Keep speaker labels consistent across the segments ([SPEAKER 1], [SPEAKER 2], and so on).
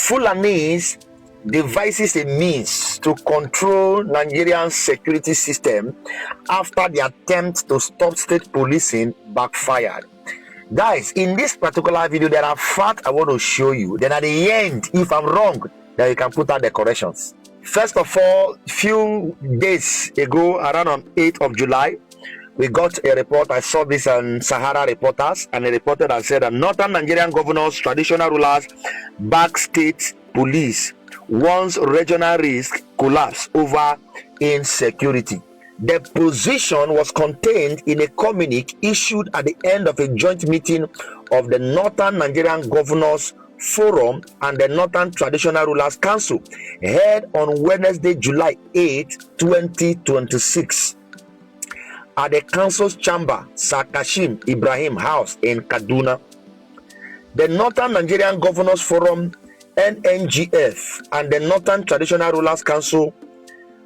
[SPEAKER 1] Fulanese devises a means to control Nigerian security system after the attempt to stop state policing backfired. Guys, in this particular video, there are facts I want to show you. Then at the end, if I'm wrong, then you can put out the corrections. First of all, few days ago, around on 8th of July, we got a report. I saw this on Sahara Reporters, and a reporter that said that Northern Nigerian governors, traditional rulers, back state police once regional risk collapse over insecurity. The position was contained in a communique issued at the end of a joint meeting of the Northern Nigerian Governors Forum and the Northern Traditional Rulers Council, held on Wednesday, July 8, 2026, at the Council's Chamber, Sir Kashim Ibrahim House in Kaduna. The Northern Nigerian Governors Forum, NNGF, and the Northern Traditional Rulers Council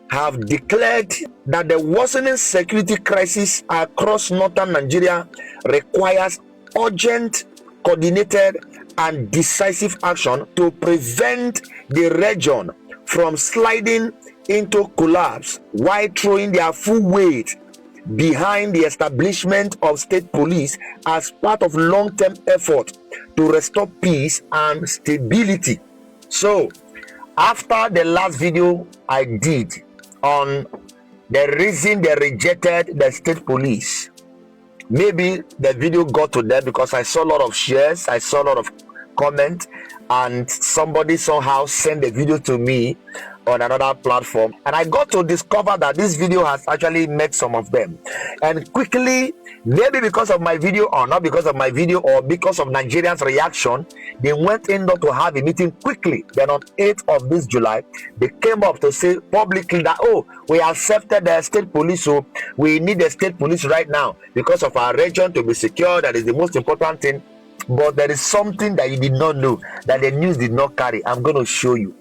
[SPEAKER 1] have declared that the worsening security crisis across northern Nigeria requires urgent, coordinated, and decisive action to prevent the region from sliding into collapse while throwing their full weight behind the establishment of state police as part of long-term effort to restore peace and stability. So, after the last video I did on the reason they rejected the state police, maybe the video got to them because I saw a lot of shares, I saw a lot of comments, and somebody somehow sent the video to me on another platform, and I got to discover that this video has actually met some of them. And quickly, maybe because of my video or not because of my video or because of Nigerians' reaction, they went in to have a meeting quickly. Then on 8th of this July, they came up to say publicly that, oh, we accepted the state police, so we need the state police right now because of our region to be secure. That is the most important thing. But there is something that you did not know, that the news did not carry. I'm going to show you.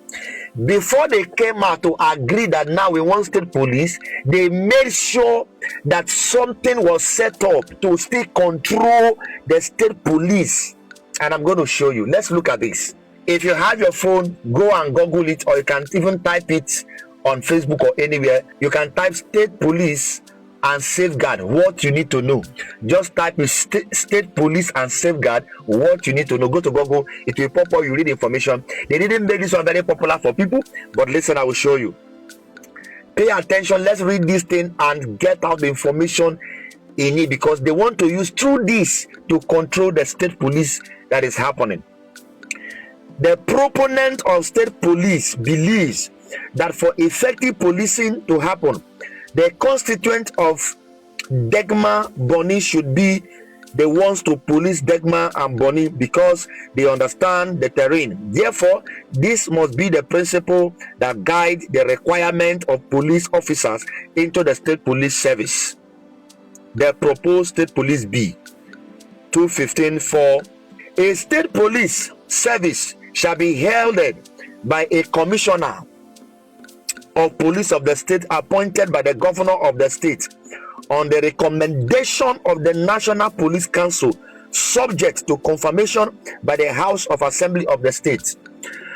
[SPEAKER 1] Before they came out to agree that now we want state police, they made sure that something was set up to still control the state police. And I'm going to show you. Let's look at this. If you have your phone, go and Google it, or you can even type it on Facebook or anywhere. You can type state police and safeguard, what you need to know. Just type state police and safeguard, what you need to know. Go to Google, it will pop up, you read information. They didn't make this one very popular for people, but listen, I will show you. Pay attention, let's read this thing and get out the information in it, because they want to use through this to control the state police that is happening. The proponent of state police believes that for effective policing to happen, the constituent of Degma Bonny should be the ones to police Degma and Bonny because they understand the terrain. Therefore, this must be the principle that guide the requirement of police officers into the state police service. The proposed state police B 215.4, a state police service shall be held by a commissioner of police of the state appointed by the governor of the state on the recommendation of the National Police Council, subject to confirmation by the House of Assembly of the state.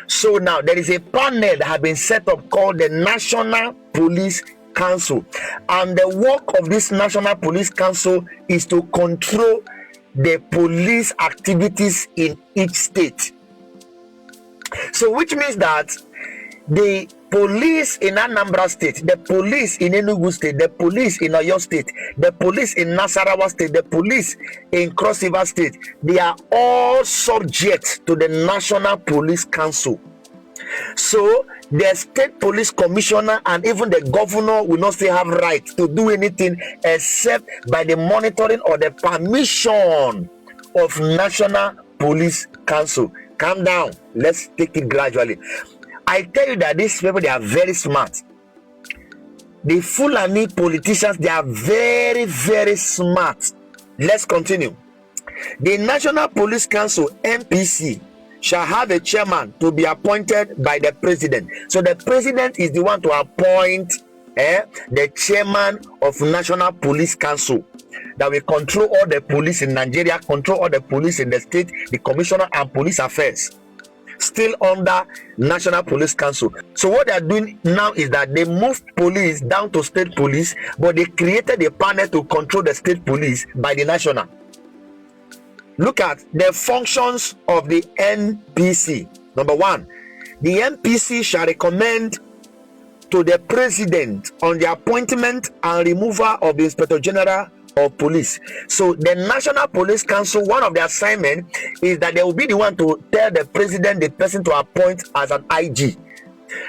[SPEAKER 1] So now there is a panel that has been set up called the National Police Council, and the work of this National Police Council is to control the police activities in each state. So which means that the police in Anambra State, the police in Enugu State, the police in Oyo State, the police in Nasarawa State, the police in Cross River State, they are all subject to the National Police Council. So the state police commissioner and even the governor will not still have right to do anything except by the monitoring or the permission of National Police Council. Calm down. Let's take it gradually. I tell you that these people, they are very smart. The Fulani politicians, they are very, very smart. Let's continue. The National Police Council, NPC, shall have a chairman to be appointed by the president. So the president is the one to appoint the chairman of National Police Council that will control all the police in Nigeria, control all the police in the state, the commissioner and police affairs. still under National Police Council. So what they are doing now is that they moved police down to state police, but they created a panel to control the state police by the national. Look at the functions of the NPC. Number one, the NPC shall recommend to the president on the appointment and removal of the Inspector General of Police. So the National Police Council, one of the assignment is that they will be the one to tell the president the person to appoint as an IG.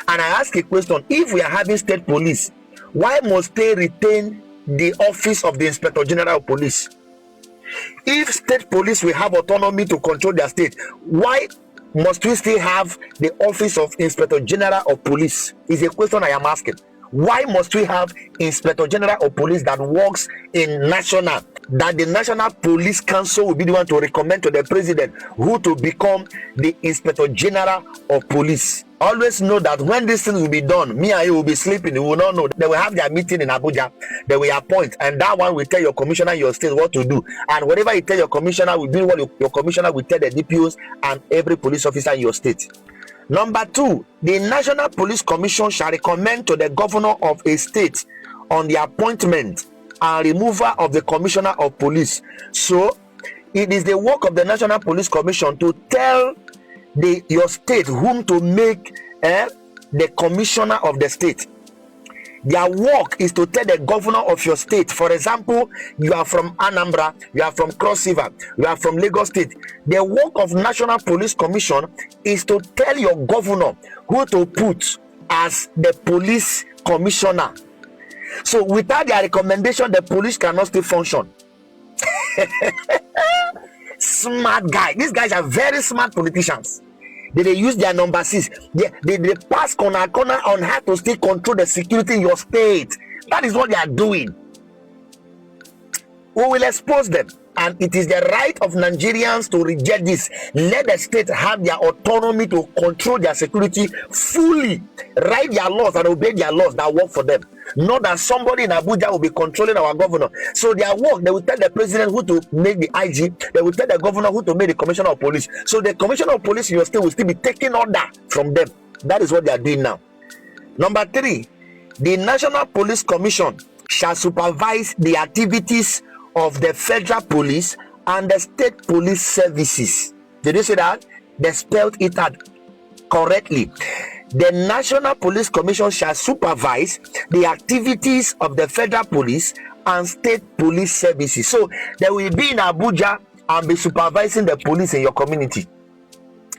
[SPEAKER 1] And I ask a question: if we are having state police, why must they retain the office of the Inspector General of Police? If state police will have autonomy to control their state, why must we still have the office of Inspector General of Police? Is a question I am asking. Why must we have Inspector General of Police that works in national, that the National Police Council will be the one to recommend to the president who to become the Inspector General of Police? Always know that when these things will be done, me and you will be sleeping. We will not know. They will have their meeting in Abuja. They will appoint, and that one will tell your commissioner in your state what to do. And whatever you tell your commissioner will do what your commissioner will tell the DPOs and every police officer in your state. Number two, the National Police Commission shall recommend to the governor of a state on the appointment and removal of the commissioner of police. So it is the work of the National Police Commission to tell your state whom to make the commissioner of the state. Their work is to tell the governor of your state. For example, you are from Anambra, you are from Cross River, you are from Lagos State. The work of National Police Commission is to tell your governor who to put as the police commissioner. So without their recommendation, the police cannot still function. Smart guy. These guys are very smart politicians. They use their number 6. They pass corner on how to still control the security in your state. That is what they are doing. We will expose them. And it is the right of Nigerians to reject this. Let the state have their autonomy to control their security fully. Write their laws and obey their laws that work for them. Not that somebody in Abuja will be controlling our governor. So their work, they will tell the president who to make the IG. They will tell the governor who to make the commissioner of police. So the commissioner of police in your state will still be taking order from them. That is what they are doing now. Number 3, the National Police Commission shall supervise the activities of the federal police and the state police services. Did you see that? They spelled it out correctly. The National Police Commission shall supervise the activities of the federal police and state police services. So they will be in Abuja and be supervising the police in your community.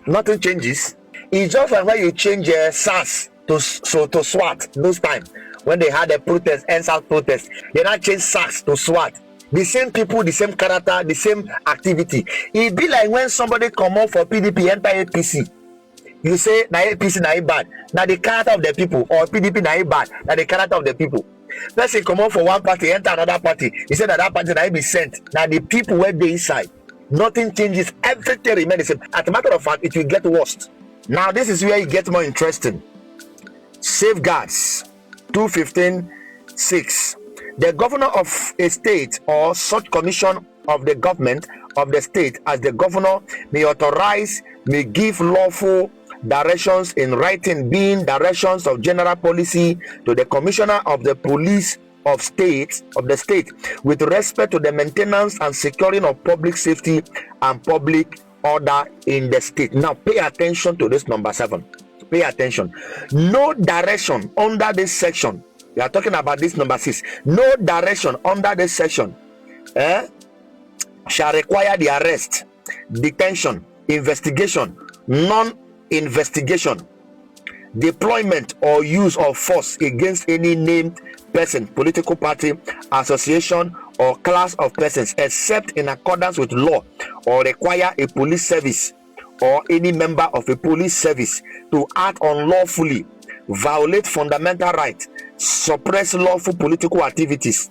[SPEAKER 1] Nothing changes. It's just like when you change SARS to SWAT those times when they had a protest, NSAS protest. They now change SARS to SWAT. The same people, the same character, the same activity. It be like when somebody come out for PDP, enter APC. You say, na APC na bad. Now the character of the people, or PDP na bad. Now the character of the people. Let's say come out for one party, enter another party. He said that party na be sent. Now the people were there inside. Nothing changes. Everything remains the same. As a matter of fact, it will get worse. Now this is where it gets more interesting. Safeguards 215:6. The governor of a state or such commission of the government of the state as the governor may authorize, may give lawful directions in writing, being directions of general policy to the commissioner of the police of the state with respect to the maintenance and securing of public safety and public order in the state. Now pay attention to this number 7. Pay attention. No direction under this section. We are talking about this number 6. No direction under this section shall require the arrest, detention, investigation, non-investigation, deployment or use of force against any named person, political party, association, or class of persons, except in accordance with law, or require a police service or any member of a police service to act unlawfully, violate fundamental rights, suppress lawful political activities,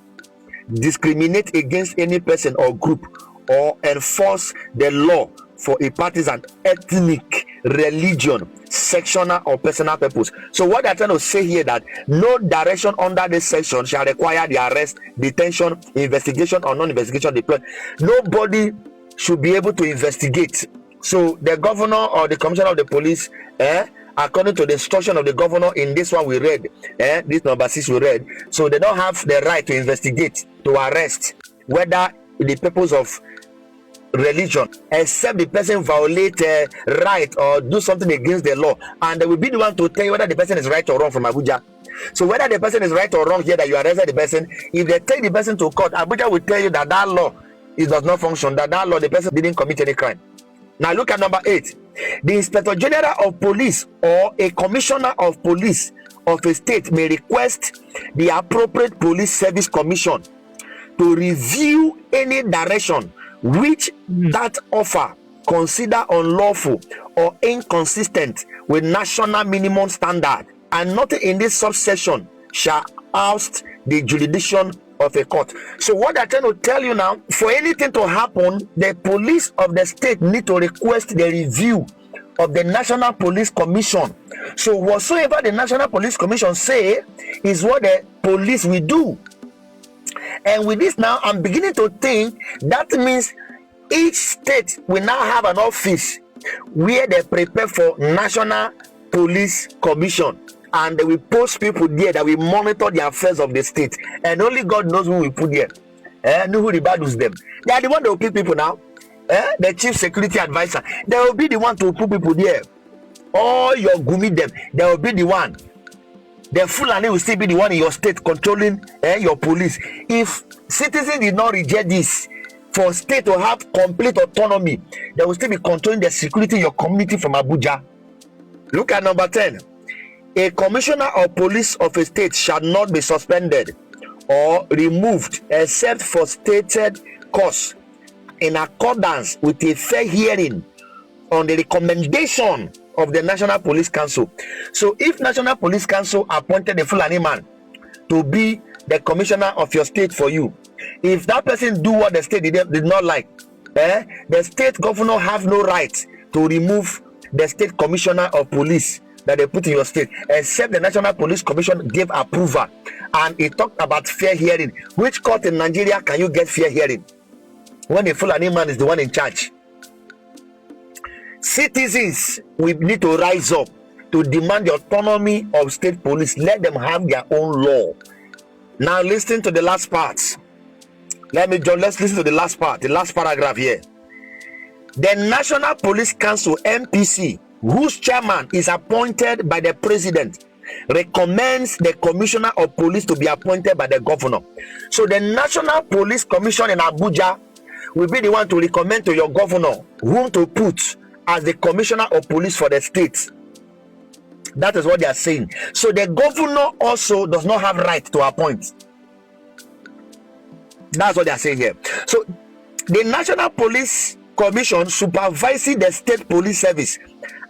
[SPEAKER 1] discriminate against any person or group, or enforce the law for a partisan, ethnic, religion, sectional, or personal purpose. So what they're trying to say here, that no direction under this section shall require the arrest, detention, investigation, or non-investigation deployment. Nobody should be able to investigate So the governor or the commissioner of the police, according to the instruction of the governor in this one we read, this number 6 we read, so they don't have the right to investigate, to arrest, whether the purpose of religion, except the person violate right or do something against the law, and they will be the one to tell you whether the person is right or wrong from Abuja. So whether the person is right or wrong here, that you arrested the person, if they take the person to court, Abuja will tell you that that law it does not function, that law the person didn't commit any crime. Now look at number 8. The Inspector General of Police or a Commissioner of Police of a state may request the appropriate Police Service Commission to review any direction which that offer consider unlawful or inconsistent with national minimum standard, and nothing in this subsection shall oust the jurisdiction of a court. So what I'm trying to tell you now, for anything to happen, the police of the state need to request the review of the National Police Commission. So whatsoever the National Police Commission say is what the police will do. And with this now, I'm beginning to think that means each state will now have an office where they prepare for National Police Commission, and they will post people there that will monitor the affairs of the state. And only God knows who will put there. Know who rebattles them. They are the one that will pick people now. The chief security advisor. They will be the one to put people there. All your gumi them, they will be the one. The Fulani will still be the one in your state controlling your police. If citizens did not reject this, for state to have complete autonomy, they will still be controlling the security in your community from Abuja. Look at number 10. A commissioner of police of a state shall not be suspended or removed except for stated cause in accordance with a fair hearing on the recommendation of the National Police Council. So if National Police Council appointed a Fulani man to be the commissioner of your state for you, if that person do what the state did not like, the state governor have no right to remove the state commissioner of police that they put in your state, except the National Police Commission gave approval. And it talked about fair hearing. Which court in Nigeria can you get fair hearing when the Fulani man is the one in charge? Citizens will need to rise up to demand the autonomy of state police. Let them have their own law. Now listen to the last part. Let's listen to the last part, the last paragraph here. The National Police Council, NPC, whose chairman is appointed by the president, recommends the commissioner of police to be appointed by the governor. So the National Police Commission in Abuja will be the one to recommend to your governor whom to put as the commissioner of police for the state. That is what they are saying. So the governor also does not have right to appoint. That's what they are saying here. So the National Police Commission supervises the state police service,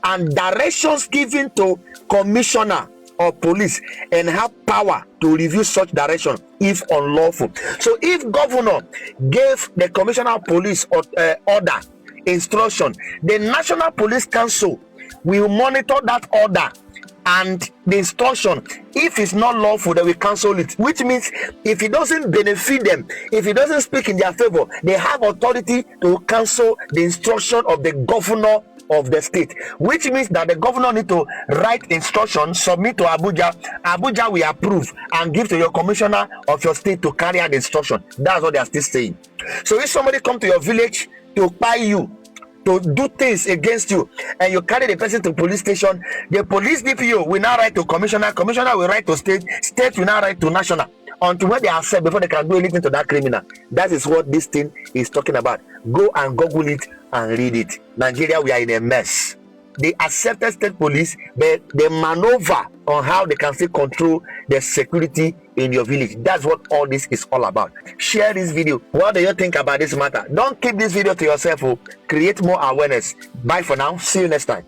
[SPEAKER 1] and directions given to commissioner of police and have power to review such direction if unlawful. So if governor gave the commissioner of police order, instruction, the National Police Council will monitor that order and the instruction. If it's not lawful, they will cancel it, which means if it doesn't benefit them, if it doesn't speak in their favor, they have authority to cancel the instruction of the governor of the state, which means that the governor need to write instruction, submit to Abuja will approve and give to your commissioner of your state to carry out the instruction. That's what they are still saying. So if somebody come to your village to buy you, to do things against you, and you carry the person to police station, the police DPO will now write to commissioner will write to state will now write to national, until when they are set before they can do anything to that criminal. That is what this thing is talking about. Go and Google it and read it. Nigeria, we are in a mess. They accepted state police, but they maneuver on how they can still control the security in your village. That's what all this is all about. Share this video. What do you think about this matter? Don't keep this video to yourself. Create more awareness. Bye for now. See you next time.